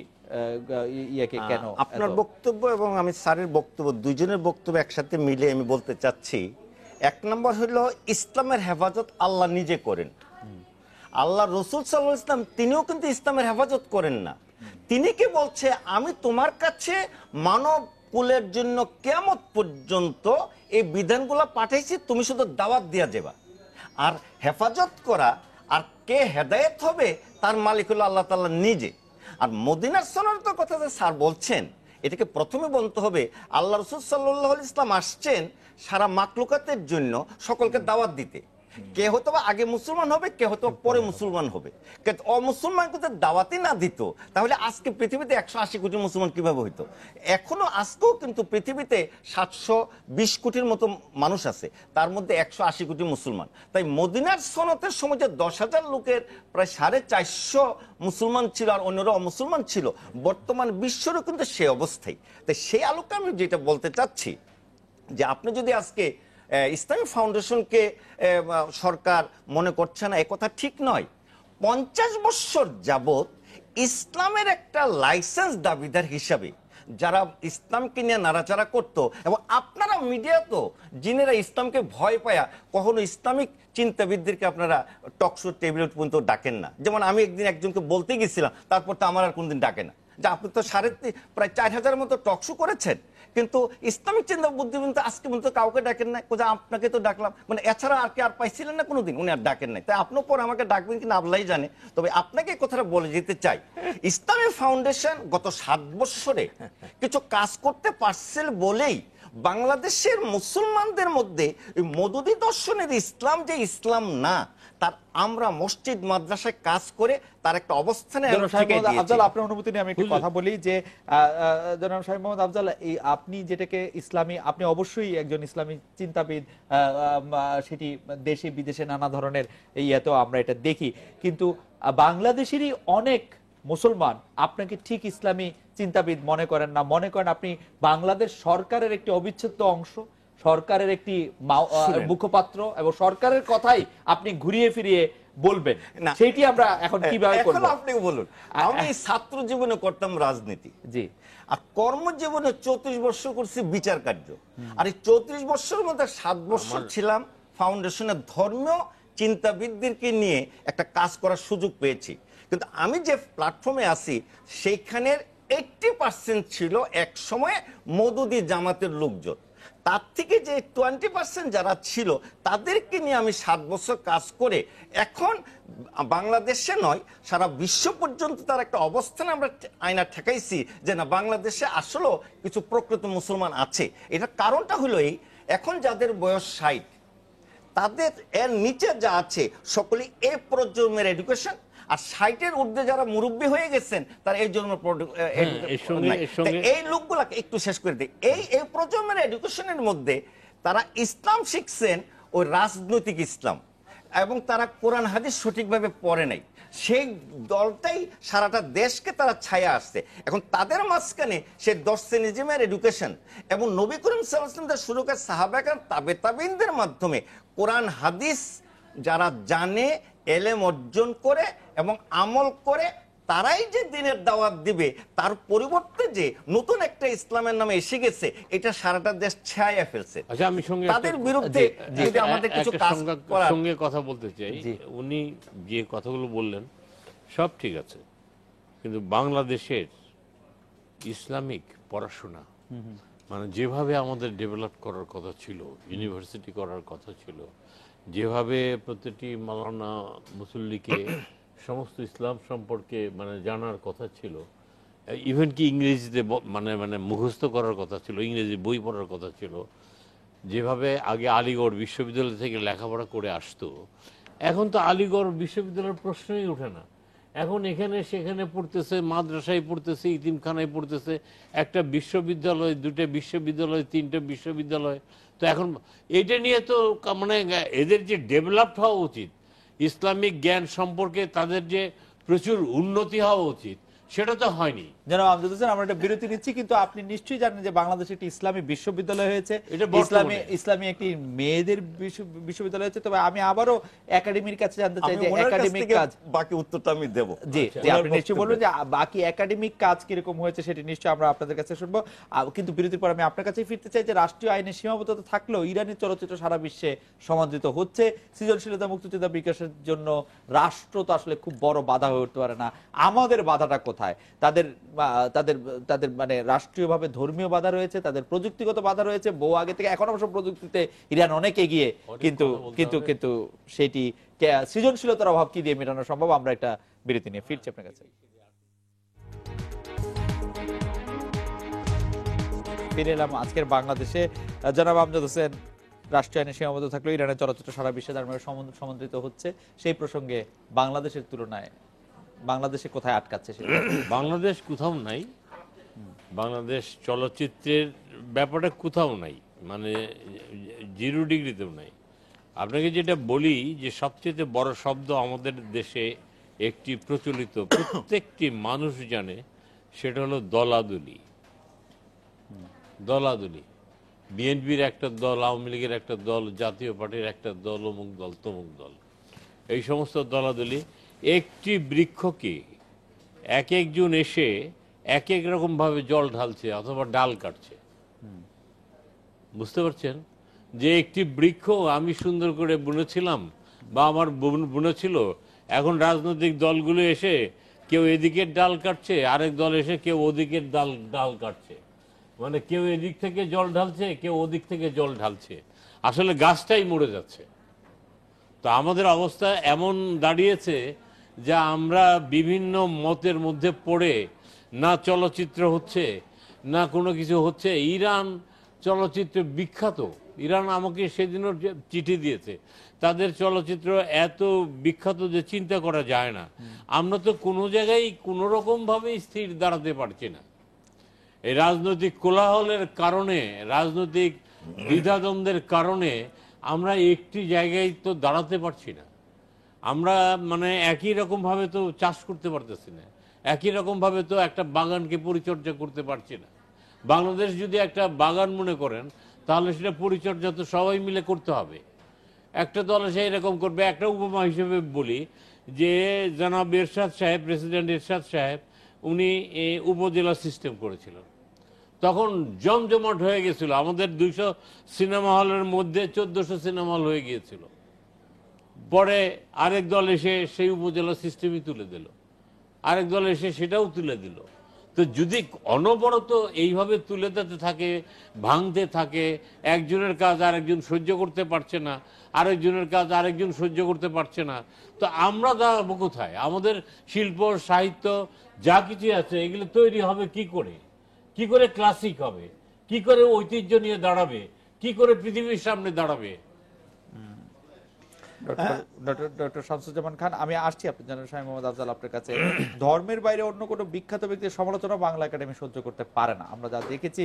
কেন? আপনার বক্তব্য এবং আমি স্যারের বক্তব্য, দুইজনের বক্তব্য একসাথে মিলে আমি বলতে চাচ্ছি, 1 নম্বর হলো ইসলামের হেফাজত আল্লাহ নিজে করেন। আল্লাহ রসুল সাল্লাল্লাহু আলাইহি ওয়াসাল্লাম তিনিও কিন্তু ইসলামের হেফাজত করেন না। তিনি কি বলছে, আমি তোমার কাছে মানব কুলের জন্য কিয়ামত পর্যন্ত এই বিধানগুলো পাঠাইছি, তুমি শুধু দাওয়াত দিয়া যাবা। আর হেফাজত করা আর কে হেদায়েত হবে তার মালিক হলো আল্লাহ তাআলা নিজে। আর মদিনার সনদের কথা যে স্যার বলছেন, এটাকে প্রথমে বলতে হবে আল্লাহ রাসূল সাল্লাল্লাহু আলাইহি ওয়াসাল্লাম আসছেন সারা মাখলুকাতের জন্য সকলকে দাওয়াত দিতে। কে হয়তো বা আগে মুসলমান হবে, কে হয়তো পরে মুসলমান হবে, কিন্তু অমুসলমানকে যদি দাওয়াতই না দিত তাহলে আজকে পৃথিবীতে 180 কোটি মুসলমান কিভাবে হইতো? এখনো আজকেও কিন্তু পৃথিবীতে 720 কোটির মতো মানুষ আছে, তার মধ্যে 180 কোটি মুসলমান। তাই মদিনার সনদের সময় যে 10,000 লোকের প্রায় 450 মুসলমান ছিল আর অন্যরা অমুসলমান ছিল, বর্তমান বিশ্বেরও কিন্তু সে অবস্থায়। তাই সেই আলোকে আমি যেটা বলতে চাচ্ছি যে আপনি যদি আজকে ইসলামী ফাউন্ডেশনকে সরকার মনে করছে না, একথা ঠিক নয়। 50 বছর যাবত ইসলামের একটা লাইসেন্স দাবিদার হিসাবে যারা ইসলামকে নিয়ে নাড়াচাড়া করত, এবং আপনারা মিডিয়া তো যিনারা ইসলামকে ভয় পায়া কখনো ইসলামিক চিন্তাবিদদেরকে আপনারা টকশো টেবিল পর্যন্ত ডাকেন না। যেমন আমি একদিন একজনকে বলতে গেছিলাম, তারপর তো আমার আর কোনদিন ডাকে না, যে আপনি তো প্রায় 4,000 মতো টকশো করেছেন, কিন্তু ইসলামিক চিন্তা বুদ্ধিবৃত্ত আজকে পর্যন্ত কাউকে ডাকেন নাই। কোথাও আপনাকে তো ডাকলাম, মানে এছাড়া আর কি আর পাইছিলেন না কোনোদিন? উনি আর ডাকেন নাই। তাই আপনার পর আমাকে ডাকবেন কিনা আল্লাহই জানে। তবে আপনাকে কথাটা বলে যেতে চাই, ইসলামী ফাউন্ডেশন গত 7 বছরে কিছু কাজ করতে পারছিল বলেই বাংলাদেশের মুসলমানদের মধ্যে মওদুদি দর্শনের ইসলাম যে ইসলাম না, তার আমরা মসজিদ মাদ্রাসায় কাজ করে তার একটা অবস্থানে আফজাল, আপনার অনুমতি নিয়ে আমি একটু কথা বলি যে জনাব শাহীন মোহাম্মদ আফজাল, এই আপনি যেটাকে ইসলামী, আপনি অবশ্যই একজন ইসলামী চিন্তাবিদ, সেটি দেশে বিদেশে নানা ধরনের ইয়েতেও আমরা এটা দেখি, কিন্তু বাংলাদেশেরই অনেক মুসলমান আপনাকে ঠিক ইসলামী চিন্তাবিদ মনে করেন না, মনে করেন আপনি বাংলাদেশ সরকারের একটি অবিচ্ছেদ্য অংশ, সরকারের একটি মুখপাত্র, এবং সরকারের কথাই আপনি ঘুরিয়ে ফিরিয়ে বলবেন না, সেটি আমরা এখন কিভাবে করব? আপনি বলুন। আমি ছাত্র জীবনে করতাম রাজনীতি, জি, আর কর্মজীবনে 34 বছর করছি বিচার কার্য, আর এই 34 বছরের মধ্যে 7 বছর ছিলাম ফাউন্ডেশনের ধর্মীয় চিন্তাবিদদেরকে নিয়ে একটা কাজ করার সুযোগ পেয়েছি। কিন্তু আমি যে প্ল্যাটফর্মে আছি সেইখানের 80% ছিল এক সময় মওদুদি জামাতের লোকজন, তার থেকে যে 20% যারা ছিল তাদেরকে নিয়ে আমি 7 বছর কাজ করে এখন বাংলাদেশে নয় সারা বিশ্ব পর্যন্ত তার একটা অবস্থানে আমরা আয়না ঠেকাইছি যে না, বাংলাদেশে আসলেও কিছু প্রকৃত মুসলমান আছে। এটার কারণটা হলো এই, এখন যাদের বয়স 60, তাদের এর নিচে যা আছে সকলেই এই প্রজন্মের এডুকেশন, আর 60-এর ঊর্ধ্বে যারা মুরব্বী হয়ে গেছেন তারা এই জন্য এই লোকগুলাকে একটু শেষ করে দিই। এই প্রজন্মের এডুকেশনের মধ্যে তারা ইসলাম শিখছেন ওই রাজনৈতিক ইসলাম, এবং তারা কোরআন হাদিস সঠিকভাবে পড়ে নাই। সেই দলটাই সারাটা দেশকে তারা ছায়া আসছে। এখন তাদের মাঝখানে সে দর্শনিজমের এডুকেশন এবং নবী করিম সাল্লাল্লাহু আলাইহি ওয়াসাল্লাম শুরু করে সাহাবা কেরাম তাবে তাবেঈনদের মাধ্যমে কোরআন হাদিস যারা জানে, এলেম অর্জন করে এবং আমল করে, তারাই যে দিনের দাওয়াত দিবে, তার পরিবর্তে যে নতুন একটা ইসলামের নামে এসে গেছে, এটা সারাটা দেশ ছায়া ফেলছে। আচ্ছা, আমি তাদের বিরুদ্ধে যদি আমাদের কিছু কাজ করার সঙ্গে কথা বলতে চাই। উনি যে কথাগুলো বললেন সব ঠিক আছে, কিন্তু বাংলাদেশের ইসলামিক পড়াশোনা মানে যেভাবে আমাদের ডেভেলপ করার কথা ছিল, ইউনিভার্সিটি করার কথা ছিল, যেভাবে প্রতিটি মাওলানা মুসল্লিকে সমস্ত ইসলাম সম্পর্কে মানে জানার কথা ছিল, ইভেন কি ইংরেজিতে মানে মুখস্থ করার কথা ছিল, ইংরেজি বই পড়ার কথা ছিল, যেভাবে আগে আলিগড় বিশ্ববিদ্যালয় থেকে লেখাপড়া করে আসতো, এখন তো আলিগড় বিশ্ববিদ্যালয়ের প্রশ্নই ওঠে না। এখন এখানে সেখানে পড়তেছে, মাদ্রাসায় পড়তেছে, ইতিমখানায় পড়তেছে, একটা বিশ্ববিদ্যালয়, 2টে বিশ্ববিদ্যালয়, 3টে বিশ্ববিদ্যালয়। তো এখন এটা নিয়ে তো মানে এদের যে ডেভেলপড হওয়া উচিত, ইসলামিক জ্ঞান সম্পর্কে তাদের যে প্রচুর উন্নতি হওয়া উচিত, সেটা তো হয়নি। জনাব আমজাদ হোসেন, আমরা একটা বিরতি নিচ্ছি, কিন্তু আপনি নিশ্চয়ই জানেন যে বাংলাদেশে একটি ইসলামী বিশ্ববিদ্যালয় হয়েছে, ইসলামী একটি মেয়েদের বিশ্ববিদ্যালয় হয়েছে। তবে আমি আবারও একাডেমির কাছে জানতে চাই যে একাডেমিক কাজ, বাকি উত্তরটা আমি দেব। জি, আপনি নিশ্চয়ই বলবেন যে বাকি একাডেমিক কাজ কিরকম হয়েছে, সেটি নিশ্চয়ই আমরা আপনাদের কাছে শুনবো। কিন্তু বিরতির পর আমি আপনার কাছে ফিরতে চাই যে রাষ্ট্রীয় আইনের সীমাবদ্ধতা থাকলেও ইরানি চলচ্চিত্র সারা বিশ্বে সমাদৃত হচ্ছে। সৃজনশীলতা, মুক্তিযোদ্ধা বিকাশের জন্য রাষ্ট্র তো আসলে খুব বড় বাধা হয়ে উঠতে পারে না। আমাদের বাধাটা কোথায়? কোথায়? তাদের তাদের তাদের মানে রাষ্ট্রীয়ভাবে ধর্মীয় বাধা রয়েছে, তাদের প্রযুক্তিগত বাধা রয়েছে, বহু আগে থেকে এখন অবশ্য প্রযুক্তিতে ইরান অনেক এগিয়ে, কিন্তু কিন্তু কিন্তু সেটি সৃজনশীলতার অভাব কি দিয়ে মেটানো সম্ভব? আমরা একটা বিরতি নিয়ে ফিরছি আপনার কাছে। ফিরে এলাম আজকের বাংলাদেশে। জনাব আমজাদ হোসেন, রাষ্ট্রীয় আইনে সীমাবদ্ধ থাকলেও ইরানের চলচ্চিত্র সারা বিশ্বে তার সমাদৃত হচ্ছে, সেই প্রসঙ্গে বাংলাদেশের তুলনায় বাংলাদেশে কোথায় আটকাচ্ছে? বাংলাদেশ কোথাও নাই, বাংলাদেশ চলচ্চিত্রের ব্যাপারে কোথাও নাই, মানে 0 ডিগ্রিতেও নাই। আপনাকে যেটা বলি যে সবচেয়ে বড় শব্দ আমাদের দেশে একটি প্রচলিত, প্রত্যেকটি মানুষ জানে, সেটা হলো দলাদলি। দলাদলি, বিএনপির একটা দল, আওয়ামী লীগের একটা দল, জাতীয় পার্টির একটা দল, অমুক দল তমুক দল, এই সমস্ত দলাদলি। একটি বৃক্ষকে এক একজন এসে এক এক রকম ভাবে জল ঢালছে অথবা ডাল কাটছে। বুঝতে পারছেন যে একটি বৃক্ষ আমি সুন্দর করে বুনেছিলাম বা আমার বুনেছিল, এখন রাজনৈতিক দলগুলো এসে কেউ এদিকের ডাল কাটছে, আরেক দল এসে কেউ ওদিকের ডাল কাটছে, মানে কেউ এদিক থেকে জল ঢালছে, কেউ ওদিক থেকে জল ঢালছে, আসলে গাছটাই মরে যাচ্ছে। তো আমাদের অবস্থা এমন দাঁড়িয়েছে যে আমরা বিভিন্ন মতের মধ্যে পড়ে, না চলচ্চিত্র হচ্ছে না কোনো কিছু হচ্ছে। ইরান চলচ্চিত্রে বিখ্যাত, ইরান আমাকে সেদিনও চিঠি দিয়েছে, তাদের চলচ্চিত্র এত বিখ্যাত যে চিন্তা করা যায় না। আমরা তো কোনো জায়গায় কোনো রকম ভাবে স্থির দাঁড়াতে পারছি না। এই রাজনৈতিক কোলাহলের কারণে, রাজনৈতিক দ্বিধাদ্বন্দ্বের কারণে আমরা একটি জায়গায় তো দাঁড়াতে পারছি না। আমরা মানে একই রকম ভাবে তো চাষ করতে পারতেছি না, একই রকম ভাবে তো একটা বাগানকে পরিচর্যা করতে পারছি না। বাংলাদেশ যদি একটা বাগান মনে করেন, তাহলে সেটা পরিচর্যা তো সবাই মিলে করতে হবে। একটা দল এসে এরকম করবে। একটা উপমা হিসেবে বলি যে জনাব এরশাদ সাহেব, প্রেসিডেন্ট এরশাদ সাহেব, উনি উপজেলা সিস্টেম করেছিলেন, তখন জমজমাট হয়ে গেছিল। আমাদের 200 সিনেমা হলের মধ্যে 1400 সিনেমা হল হয়ে গিয়েছিল। পরে আরেক দল এসে সেই উপজেলা সিস্টেমই তুলে দিল, আরেক দল এসে সেটাও তুলে দিল। তো যদি অনবরত এইভাবে তুলে দিতে থাকে, ভাঙতে থাকে, একজনের কাজ আরেকজন সহ্য করতে পারছে না, আরেকজনের কাজ আরেকজন সহ্য করতে পারছে না, তো আমরা দাঁড়াবো কোথায়? আমাদের শিল্প সাহিত্য যা কিছু আছে এগুলো তৈরি হবে কি করে? কি করে ক্লাসিক হবে? কি করে ঐতিহ্য নিয়ে দাঁড়াবে? কি করে পৃথিবীর সামনে দাঁড়াবে? ডক্টর শামসুজ্জামান খান, আমি আসছি আপনার জন্য শাহ মোহাম্মদ আফজাল আপনার কাছে। ধর্মের বাইরে অন্য কোনো বিখ্যাত ব্যক্তির সমালোচনা বাংলা একাডেমি সহ্য করতে পারে না। আমরা যা দেখেছি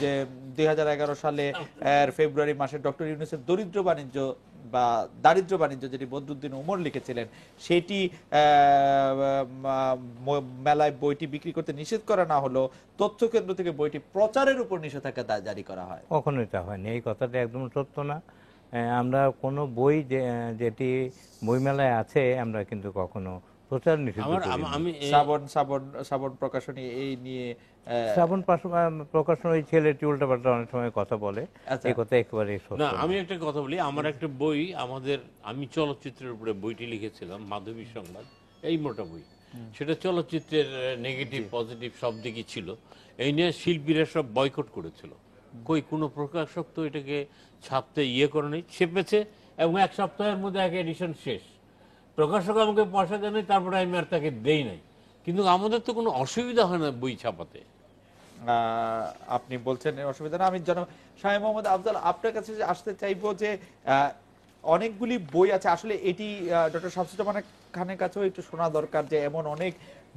যে 2011 সালে ফেব্রুয়ারি মাসে ডক্টর ইউনূসের দরিদ্র বাণিজ্য বা দারিদ্র বাণিজ্য, যেটি বদরুদ্দিন উমর লিখেছিলেন, সেটি মেলায় বইটি বিক্রি করতে নিষেধ করা না হলো, তথ্য কেন্দ্র থেকে বইটি প্রচারের উপর নিষেধাজ্ঞা জারি করা হয়। কখনো এটা হয়নি, এই কথাটা একদম সত্য না। আমরা কোনো বই যেটি বইমেলায় আছে আমরা কিন্তু কখনো প্রচার নিষিদ্ধ করিনি। শ্রাবণ প্রকাশনী এই নিয়ে, শ্রাবণ প্রকাশন ওই ছেলেটি উল্টাপাল্টা অনেক সময় কথা বলে, এই কথা একেবারে সত্য না। আমি একটা কথা বলি, আমার একটা বই, আমি চলচ্চিত্রের উপরে বইটি লিখেছিলাম, মাধবী সংবাদ, এই মোটা বই, সেটা চলচ্চিত্রের নেগেটিভ পজিটিভ সব দিকই ছিল। এই নিয়ে শিল্পীরা সব বয়কট করেছিল। কোনো প্রকাশক তো এটাকে ছাপতে করে নেই, ছেপেছে এবং 1 সপ্তাহের মধ্যে এক এডিশন শেষ। প্রকাশক আমাকে পয়সা দেয় নাই, তারপরে আমি আর তাকে দেই নাই, কিন্তু আমাদের তো কোনো অসুবিধা হয় না বই ছাপাতে। আপনি বলছেন অসুবিধা না। আমি শাহ মোহাম্মদ আফজাল আপনার কাছে আসতে চাইবো যে অনেকগুলি বই আছে, আসলে এটি ডক্টর শামসুজ্জামান খানের কাছেও একটু শোনা দরকার যে এমন অনেক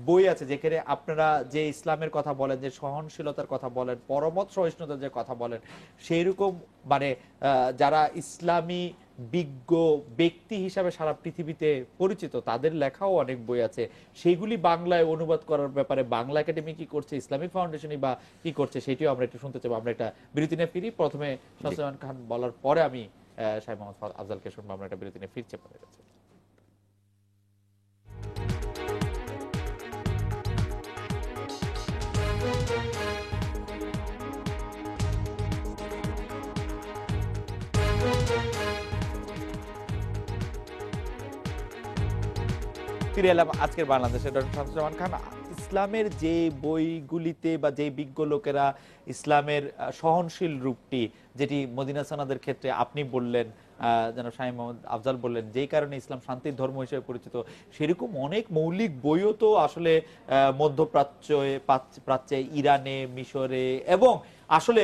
বই আছে যেখানে আপনারা যে ইসলামের কথা বলেন, যে সহনশীলতার কথা বলেন, পরমত সহিষ্ণুতার যে কথা বলেন, সেই রকম মানে যারা ইসলামী বিজ্ঞ ব্যক্তি হিসাবে সারা পৃথিবীতে পরিচিত, তাদের লেখাও অনেক বই আছে। সেইগুলি বাংলায় অনুবাদ করার ব্যাপারে বাংলা একাডেমি কি করছে, ইসলামিক ফাউন্ডেশনই বা কি করছে, সেটিও আমরা একটু শুনতে চাইবো। আমরা একটা বিরতি নিয়ে ফিরি। প্রথমে শামসুজ্জামান খান বলার পরে আমি শাহ মোহাম্মদ আফজালকে শুনবো। আমরা একটা বিরতি নিয়ে ফিরছি আপনাদের কাছে। ফিরে এলাম আজকের বাংলাদেশে। ডক্টর শামসুজ্জামান খান, ইসলামের যে বইগুলিতে বা যে বিজ্ঞ লোকেরা ইসলামের সহনশীল রূপটি, যেটি মদিনা সনদের ক্ষেত্রে আপনি বললেন, যেন শাহী মোহাম্মদ আফজাল বললেন, যেই কারণে ইসলাম শান্তির ধর্ম হিসেবে পরিচিত, সেরকম অনেক মৌলিক বইও তো আসলে মধ্যপ্রাচ্যে, ইরানে, মিশরে এবং আসলে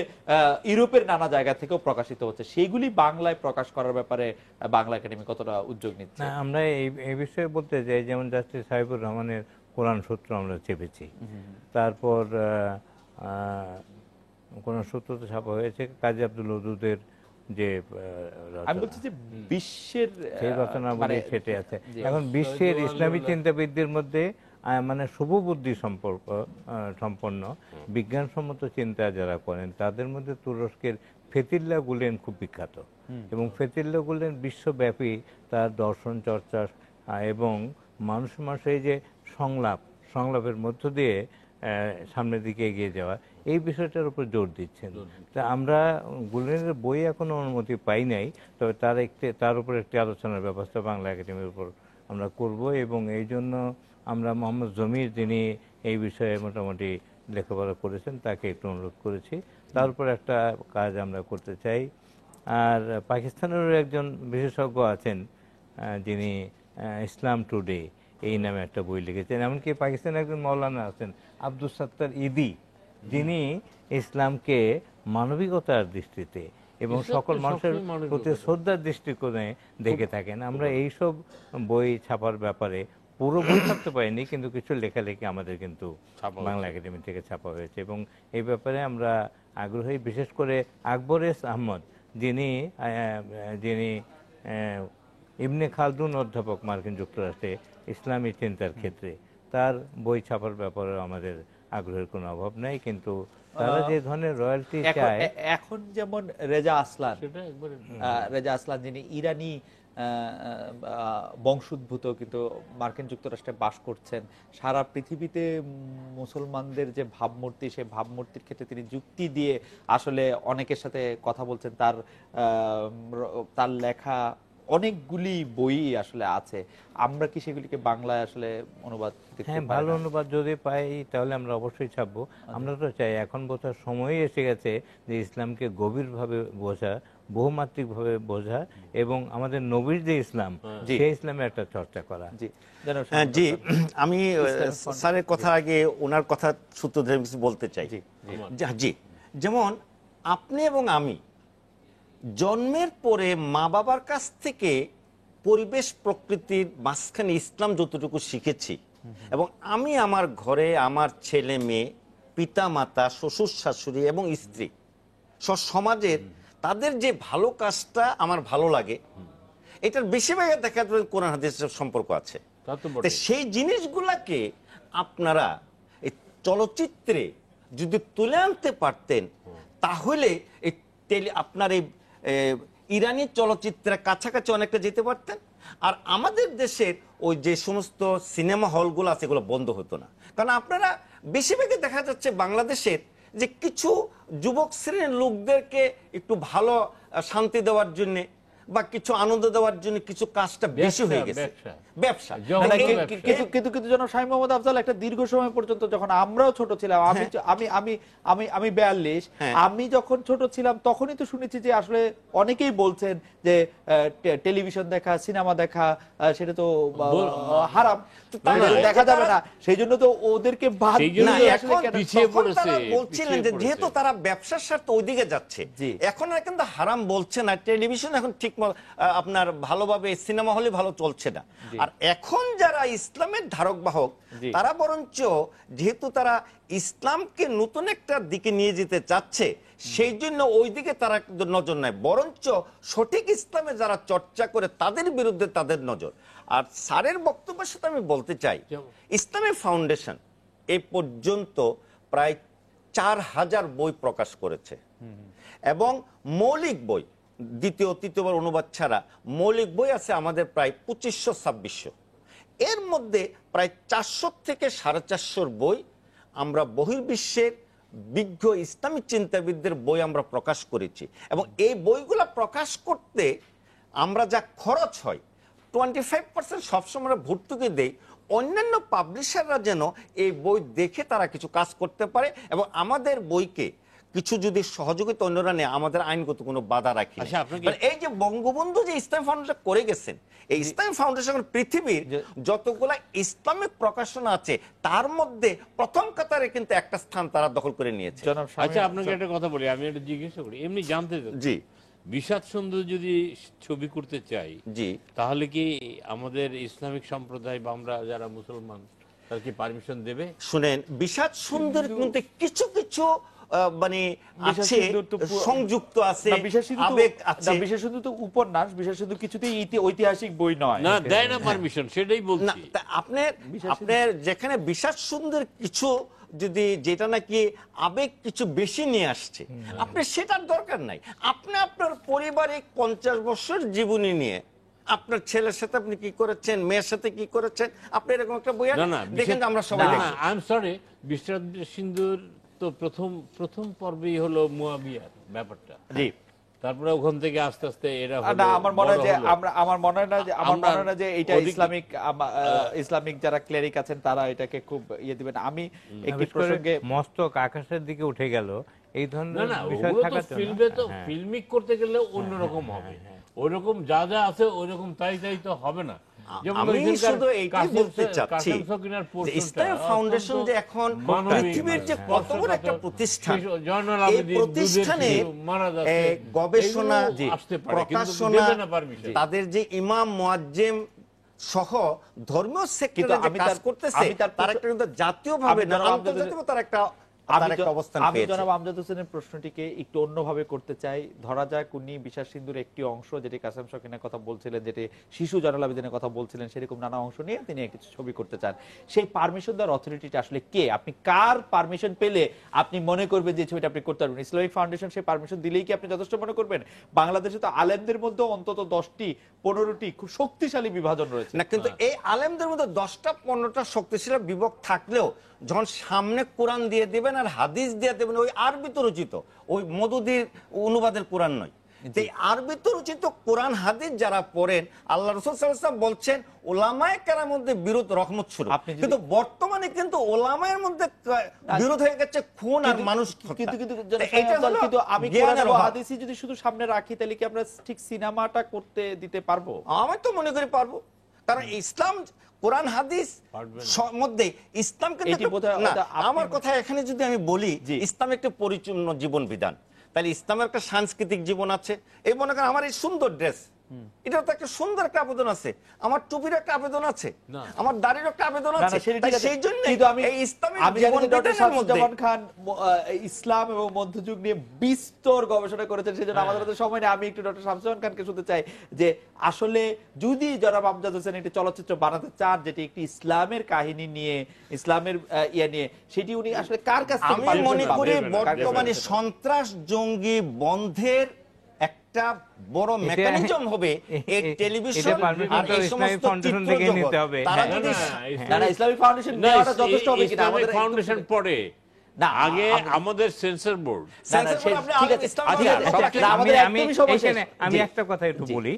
ইউরোপের নানা জায়গা থেকেও প্রকাশিত হচ্ছে। সেইগুলি বাংলায় প্রকাশ করার ব্যাপারে বাংলা একাডেমি কতটা উদ্যোগ নিচ্ছে? আমরা এই বিষয়ে বলতে চাই, যেমন জাস্টিস সাহেবুর রহমানের কোরআন সূত্র আমরা চেপেছি, তারপর কোরআন সূত্র তো ছাপা হয়েছে, কাজী আব্দুল ওদুদের যে আমি বলছি যে বিশ্বের সেই রচনাবলী সেটে আছে। এখন বিশ্বের ইসলামী চিন্তাবিদদের মধ্যে মানে শুভবুদ্ধি সম্পন্ন বিজ্ঞানসম্মত চিন্তা যারা করেন, তাদের মধ্যে তুরস্কের ফেথিল্লাহ গুলেন খুব বিখ্যাত, এবং ফেথিল্লাহ গুলেন বিশ্বব্যাপী তার দর্শন চর্চা এবং মানুষের এই যে সংলাপের মধ্য দিয়ে সামনের দিকে এগিয়ে যাওয়া, এই বিষয়টার উপর জোর দিচ্ছেন। তা আমরা গুলেনের বই এখনো অনুমতি পাই নাই, তবে তার উপর একটি আলোচনার ব্যবস্থা বাংলা একাডেমির উপর আমরা করব, এবং এই জন্য আমরা মোহাম্মদ জমির, যিনি এই বিষয়ে মোটামুটি লেখাপড়া করেছেন, তাকে একটু অনুরোধ করেছি, তার উপর একটা কাজ আমরা করতে চাই। আর পাকিস্তানেরও একজন বিশেষজ্ঞ আছেন, যিনি ইসলাম টুডে এই নামে একটা বই লিখেছেন। এমনকি পাকিস্তানের একজন মৌলানা আছেন আব্দুল সত্তার ইদি, যিনি ইসলামকে মানবিকতার দৃষ্টিতে এবং সকল মানুষের প্রতি শ্রদ্ধার দৃষ্টিকোণে দেখে থাকেন। আমরা এইসব বই ছাপার ব্যাপারে পুরো বই ছাপতে পারিনি, কিন্তু কিছু লেখালেখি আমাদের কিন্তু বাংলা একাডেমি থেকে ছাপা হয়েছে, এবং এই ব্যাপারে আমরা আগ্রহী। বিশেষ করে আকবর এস আহমদ, যিনি ইবনে খালদুন অধ্যাপক মার্কিন যুক্তরাষ্ট্রে ইসলামী চিন্তার ক্ষেত্রে, তার বই ছাপার ব্যাপারে আমাদের আগ্রহের কোনো অভাব নেই, কিন্তু তারা যে ধরনের রয়্যালটি চায়। এখন যেমন রেজা আসলান যিনি ইরানি বংশোদ্ভূত, কিন্তু মার্কিন যুক্তরাষ্ট্রে বাস করছেন, সারা পৃথিবীতে মুসলমানদের যে ভাবমূর্তি, সেই ভাবমূর্তির ক্ষেত্রে তিনি যুক্তি দিয়ে আসলে অনেকের সাথে কথা বলছেন। তার লেখা অনেকগুলি বই আসলে আছে। আমরা কি সেগুলিকে বাংলায় আসলে অনুবাদ? হ্যাঁ, ভালো অনুবাদ যদি পাই তাহলে আমরা অবশ্যই ছাপবো। আমরা তো চাই, এখন বোঝার সময় এসে গেছে যে ইসলামকে গভীরভাবে বোঝা, বহুমাত্রিকভাবে বোঝা, এবং আমাদের নবীর যে ইসলাম, সেই ইসলামের একটা চর্চা করা। জি, আমি স্যারের কথা আগে ওনার কথা সূত্র ধরে কিছু বলতে চাই। জি, যেমন আপনি এবং আমি জন্মের পরে মা বাবার কাছ থেকে পরিবেশ প্রকৃতির মাঝখানে ইসলাম যতটুকু শিখেছি, এবং আমি আমার ঘরে আমার ছেলে মেয়ে, পিতা মাতা, শ্বশুর শাশুড়ি এবং স্ত্রী, সমাজের তাদের যে ভালো কাজটা আমার ভালো লাগে, এটার বেশিরভাগ দেখা যায় কোরআন হাদিসের সম্পর্ক আছে। সেই জিনিসগুলাকে আপনারা এই চলচ্চিত্রে যদি তুলে আনতে পারতেন, তাহলে আপনার এই ইরানি চলচ্চিত্রের কাছাকাছি অনেকটা যেতে পারতেন, আর আমাদের দেশের ওই যে সমস্ত সিনেমা হলগুলো আছে এগুলো বন্ধ হতো না। কারণ আপনারা বেশিরভাগই দেখা যাচ্ছে বাংলাদেশের যে কিছু যুবক শ্রেণীর লোকদেরকে একটু ভালো শান্তি দেওয়ার জন্য বা কিছু আনন্দ দেওয়ার জন্য কিছু কাজটা বেশি হয়ে গেছে, ব্যবসা। কিন্তু যেন শাহী মোহাম্মদ আফজাল, একটা দীর্ঘ সময় পর্যন্ত যখন আমরাও ছোট ছিলাম, আমি 42, আমি যখন ছোট ছিলাম তখনই তো শুনেছি যে আসলে অনেকেই বলছেন যে টেলিভিশন দেখা, সিনেমা দেখা সেটা তো হারাম, দেখা যাবে না, সেই জন্য তো ওদেরকে বাদ বলছিলেন যে যেহেতু তারা ব্যবসার স্বার্থে ওইদিকে যাচ্ছে, এখন আর কিন্তু হারাম বলছে না। টেলিভিশন এখন ঠিক আপনার ভালোভাবে, সিনেমা হলে ভালো চলছে না। আর এখন যারা ইসলামের ধারক বাহক, তারা বরঞ্চ যেহেতু তারা ইসলামকে নতুন একটা দিকে নিয়ে যেতে চাচ্ছে, সেই জন্য ওই দিকে তারা নজর নেয়, বরঞ্চ সঠিক ইসলামে যারা চর্চা করে তাদের বিরুদ্ধে তাদের নজর। আর স্যারের বক্তব্যের সাথে আমি বলতে চাই, ইসলামী ফাউন্ডেশন এই পর্যন্ত প্রায় 4000 বই প্রকাশ করেছে, এবং মৌলিক বই, দ্বিতীয় তৃতীয়বার অনুবাদ ছাড়া মৌলিক বই আছে আমাদের প্রায় 2500-2600। এর মধ্যে প্রায় 400 থেকে 450 বই আমরা বহির্বিশ্বের বিজ্ঞ ইসলামিক চিন্তাবিদদের বই আমরা প্রকাশ করেছি, এবং এই বইগুলা প্রকাশ করতে আমরা যা খরচ হয় 25% সবসময় ভর্তুকি দেই, অন্যান্য পাবলিশাররা যেন এই বই দেখে তারা কিছু কাজ করতে পারে, এবং আমাদের বইকে কিছু যদি সহযোগিতা অন্যরা নেয়, আমাদের আইনগত কোনো বাধা রাখি। আচ্ছা, আপনাকে এই যে বঙ্গবন্ধু যে ইসলাম ফাউন্ডেশন করে গেছেন, এই ইসলাম ফাউন্ডেশন পৃথিবীর যতগুলা ইসলামিক প্রকাশনা আছে তার মধ্যে প্রথম কাতারে কিন্তু একটা স্থান তারা দখল করে নিয়েছে। আচ্ছা, আপনাকে একটা কথা বলি, আমি একটা জিজ্ঞাসা করি, এমনি জানতে চাই। জি, বিষাদ সুন্দর যদি ছবি করতে চাই, জি, তাহলে কি আমাদের ইসলামিক সম্প্রদায় বা আমরা যারা মুসলমান তার কি পারমিশন দেবে? শুনেন, বিষাদ সুন্দর কিন্তু কিছু কিছু মানে আছে, সংযুক্ত আছে, আবেগ আছে। বিশেষ তো উপন্যাস, বিশেষ কিছুতেই ঐতিহাসিক বই নয়, না, দেয় না পারমিশন, সেটাই বলছি। আপনার যেখানে বিষাদ সুন্দর কিছু যদি যেটা নাকি আবেগ কিছু বেশি নিয়ে আসছে, আপনি সেটার দরকার নাই। আপনি আপনার পারিবারিক 50 বছর জীবনী নিয়ে আপনার ছেলের সাথে আপনি কি করেছেন, মেয়ের সাথে কি করেছেন, আপনি এরকম একটা বই দেখেন, আমরা সবাই দেখি। আই এম সরি, বিষাদ সিন্দুর তো প্রথম পর্বেই হলো মুয়াবিয়ার ব্যাপারটা। জি, তারপরে ওখান থেকে আস্তে আস্তে এরা আমার মনে হয় যে আমার মনে হয় না যে এটা ইসলামিক যারা ক্লেরিক আছেন তারা এটাকে খুব দিবেন। আমি একটি প্রসঙ্গে মস্তক আকাশের দিকে উঠে গেল, এই ধরনের বিষয় থাকার জন্য ফিল্মে তো ফিল্মিক করতে গেলে অন্যরকম হবে, ওইরকম যা যা আছে ওইরকম তাই তো হবে না। আমি শুধু এইটাই বলতে চাচ্ছি, ইসলাম ফাউন্ডেশন যে এখন পৃথিবীর যে কত বড় একটা প্রতিষ্ঠান, এই প্রতিষ্ঠানে গবেষণা, প্রকাশনা, তাদের যে ইমাম মুয়াজ্জিম সহ ধর্মীয় সেক্টরে যে কাজ করতেছে, তার একটা কিন্তু জাতীয়ভাবে না আন্তর্জাতিকভাবে তার একটা আমি জনাব আমজাদ হোসেনের প্রশ্নটিকে একটু অন্যভাবে করতে চাই। ধরা যাক উনি বিষাদ সিন্ধুর একটি অংশ, যেটি কাসেম শকিনের কথা বলছিলেন, যেটি শিশু জয়নুল আবেদিনের কথা বলছিলেন, সেরকম নানা অংশ নিয়ে তিনি কিছু ছবি করতে চান। সেই পারমিশন দেওয়ার অথরিটিটা আসলে কে? আপনি কার পারমিশন পেলে আপনি মনে করবেন যে ছবিটা আপনি করতে পারবেন? ইসলামিক ফাউন্ডেশন সেই পারমিশন দিলেই কি আপনি যথেষ্ট মনে করবেন? বাংলাদেশে তো আলেমদের মধ্যে অন্তত 10-15টি খুব শক্তিশালী বিভাজন রয়েছে না, কিন্তু এই আলেমদের মধ্যে 10টা-15টা শক্তিশালী বিভক্ত থাকলেও যখন সামনে কোরআন দিয়ে দিবেন আর হাদিস দিয়ে দেবেন, ওই আরবিতে রচিত, ওই মদুদির অনুবাদের কোরআন নয়, এই আরবিতে রচিত কোরআন হাদিস যারা পড়েন, আল্লাহ রাসূল সাল্লাল্লাহু আলাইহি ওয়াসাল্লাম বলছেন উলামায়ে কেরামের মধ্যে বিরোধ রহমত শুরু, কিন্তু বর্তমানে কিন্তু উলামায়ের মধ্যে বিরোধ হয়ে গেছে খুন আর মানুষ হত্যা। কিন্তু আমি কোরআন আর হাদিস যদি শুধু সামনে রাখি, তাহলে কি আমরা ঠিক সিনেমাটা করতে দিতে পারবো? আমি তো মনে করি পারবো, কারণ ইসলাম কোরআন হাদিস মধ্যে ইসলামকে, আমার কথা এখানে যদি আমি বলি, ইসলাম একটা পরিপূর্ণ জীবন বিধান, তাহলে ইসলামের একটা সাংস্কৃতিক জীবন আছে। এই মনে করেন আমার এই সুন্দর ড্রেস, এটা তো একটা সুন্দর একটা আবেদন আছে, আমার টুপির একটা আবেদন আছে, আমার দাড়ির একটা আবেদন আছে, সেই জন্য এই ইসলামের জীবন বিধানের মধ্যে খান ইসলাম এবং মধ্যযুগ নিয়ে বিস্তর গবেষণা করেছেন, সেজন্য আমাদের হাতে সময় নেই। আমি একটু ডক্টর শামসুজ্জামান খানকে শুনতে চাই যে আসলে যদি জনাব আমজাদ হোসেন একটি চলচ্চিত্র বানাতে চান যেটি একটি ইসলামের কাহিনী নিয়ে, ইসলামের নিয়ে, সেটি উনি আসলে কার কাছ থেকে? আমি মনে করি বর্তমানে সন্ত্রাস জঙ্গি বন্ধের একটা বড় মেকানিজম হবে এই টেলিভিশন আর এই সমস্ত চিত্রজগৎ। তারা যদি ইসলামিক ফাউন্ডেশন নেওয়াটা যথেষ্ট হবে কিনা? আমাদের ফাউন্ডেশন পড়ে না, আগে আমাদের সেন্সর বোর্ড। আমি একটা কথা একটু বলি,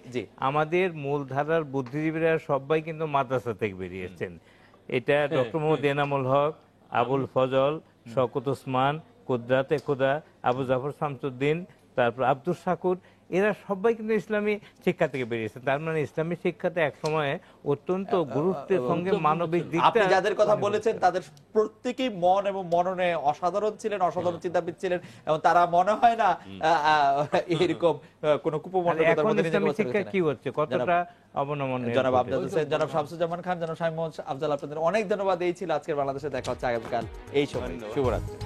আমাদের মূলধারার বুদ্ধিজীবীরা সবাই কিন্তু মাদ্রাসা থেকে বেরিয়েছেন। এটা ডক্টর মোহাম্মদ এনামুল হক, আবুল ফজল, শওকত ওসমান, কুদরাতে খুদা, আবু জাফর শামসুদ্দিন, তারপর আব্দুল শাকুর, এরা সবাই কিন্তু ইসলামী শিক্ষা থেকে বেরিয়েছে। তার মানে ইসলামী শিক্ষাতে এক সময়ে অত্যন্ত গুরুত্বের সঙ্গে মানবিক দিকটা, আপনি যাদের কথা বলেছেন তাদের প্রত্যেকেই মন এবং মননে অসাধারণ ছিলেন, অসাধারণ চিন্তাবিদ ছিলেন, এবং তারা মনে হয় না এরকম কোন কুপমণ্ডলতার মধ্যে নিজেকে ইসলামী শিক্ষা কি হচ্ছে, কতটা অবনমন। জনাব আমজাদ হোসেন, জনাব শামসুজ্জামান খান, জনাব শামীম আফজাল, আপনাদের অনেক ধন্যবাদ। এই ছিল আজকের বাংলাদেশে, দেখা হচ্ছে আগামীকাল এই সময়। শুভরাত্রি।